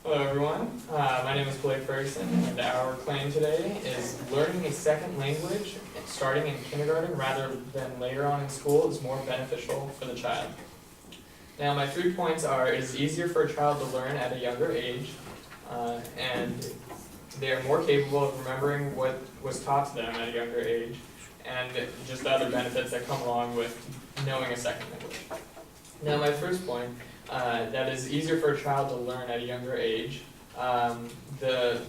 Hello everyone, my name is Blake Ferguson, and our claim today is learning a second language starting in kindergarten rather than later on in school is more beneficial for the child. Now my 3 points are, it is easier for a child to learn at a younger age, and they are more capable of remembering what was taught to them at a younger age, and just the other benefits that come along with knowing a second language. Now my first point, that is easier for a child to learn at a younger age. The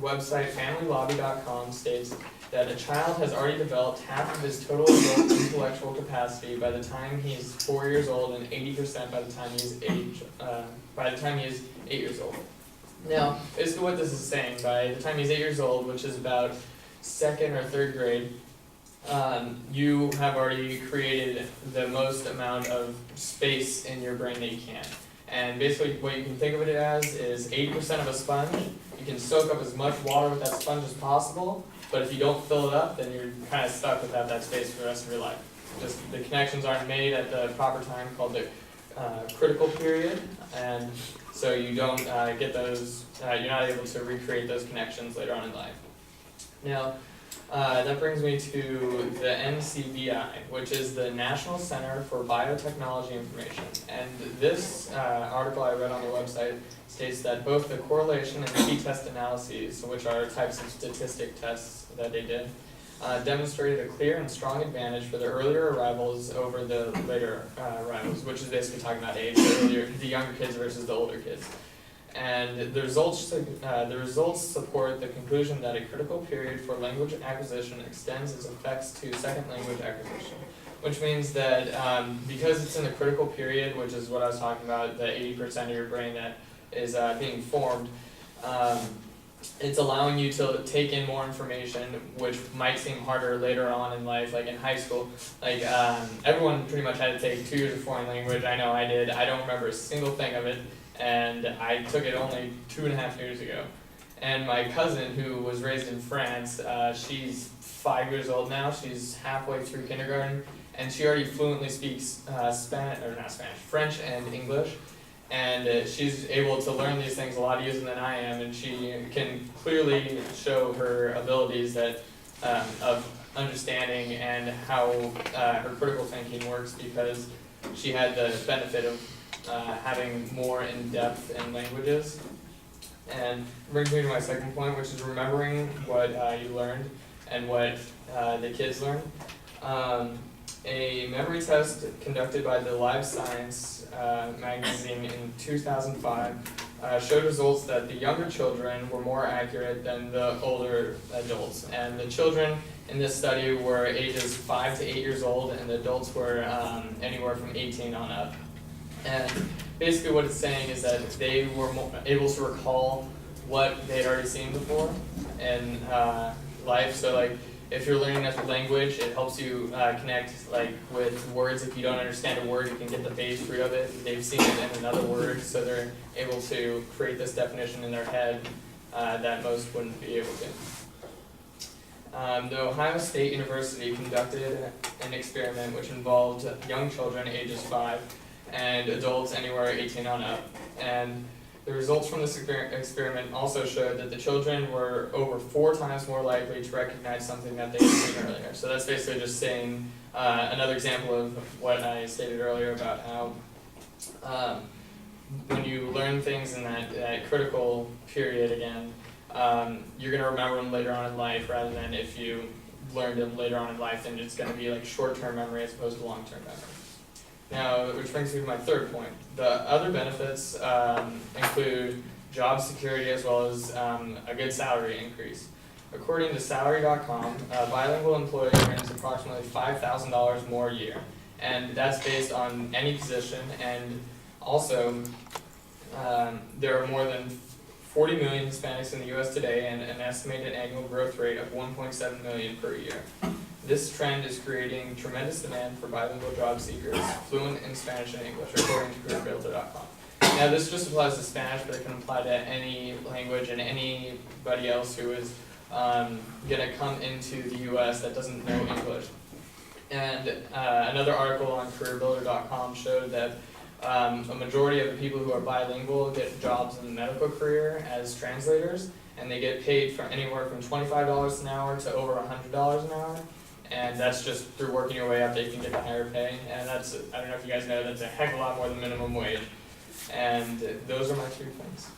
website familylobby.com states that a child has already developed half of his total adult intellectual capacity by the time he is 4 years old, and 80% by the time he is 8 years old. Now, basically what this is saying, by the time he's 8 years old, which is about 2nd or 3rd grade, you have already created the most amount of space in your brain that you can. And basically what you can think of it as is 80% of a sponge. You can soak up as much water with that sponge as possible, but if you don't fill it up, then you're kind of stuck without that space for the rest of your life. Just the connections aren't made at the proper time, called the critical period, and so you don't get those, you're not able to recreate those connections later on in life. Now, that brings me to the NCBI, which is the National Center for Biotechnology Information. And this article I read on their website states that both the correlation and t-test analyses, which are types of statistic tests that they did, demonstrated a clear and strong advantage for the earlier arrivals over the later arrivals, which is basically talking about age, the younger kids versus the older kids. And the results support the conclusion that a critical period for language acquisition extends its effects to second language acquisition, which means that because it's in the critical period, which is what I was talking about, the 80% of your brain that is being formed, it's allowing you to take in more information, which might seem harder later on in life, like in high school. Like everyone pretty much had to take 2 years of foreign language. I know I did. I don't remember a single thing of it. And I took it only 2.5 years ago. And my cousin, who was raised in France, she's 5 years old now. She's halfway through kindergarten, and she already fluently speaks French and English. And she's able to learn these things a lot easier than I am, and she can clearly show her abilities that of understanding and how her critical thinking works, because she had the benefit of having more in-depth in languages. And brings me to my second point, which is remembering what you learned and what the kids learned. A memory test conducted by the Live Science magazine in 2005 showed results that the younger children were more accurate than the older adults. And the children in this study were ages 5 to 8 years old, and the adults were anywhere from 18 on up. And basically what it's saying is that they were able to recall what they'd already seen before in life. So like if you're learning a language, it helps you connect like with words. If you don't understand a word, you can get the base root of it. They've seen it in another word, so they're able to create this definition in their head that most wouldn't be able to. The Ohio State University conducted an experiment which involved young children ages 5 and adults anywhere 18 on up. And the results from this experiment also showed that the children were over 4 times more likely to recognize something that they had seen earlier. So that's basically just saying another example of what I stated earlier about how when you learn things in that critical period again, you're going to remember them later on in life, rather than if you learned them later on in life, then it's going to be like short-term memory as opposed to long-term memory. Now, which brings me to my third point. The other benefits include job security as well as a good salary increase. According to Salary.com, a bilingual employee earns approximately $5,000 more a year, and that's based on any position. And also, there are more than 40 million Hispanics in the U.S. today, and an estimated annual growth rate of 1.7 million per year. This trend is creating tremendous demand for bilingual job seekers fluent in Spanish and English, according to CareerBuilder.com. Now, this just applies to Spanish, but it can apply to any language and anybody else who is going to come into the U.S. that doesn't know English. And another article on CareerBuilder.com showed that A majority of the people who are bilingual get jobs in the medical career as translators, and they get paid from anywhere from $25 an hour to over $100 an hour. And that's just through working your way up that you can get the higher pay. And that's, I don't know if you guys know, that's a heck of a lot more than minimum wage. And those are my 3 things.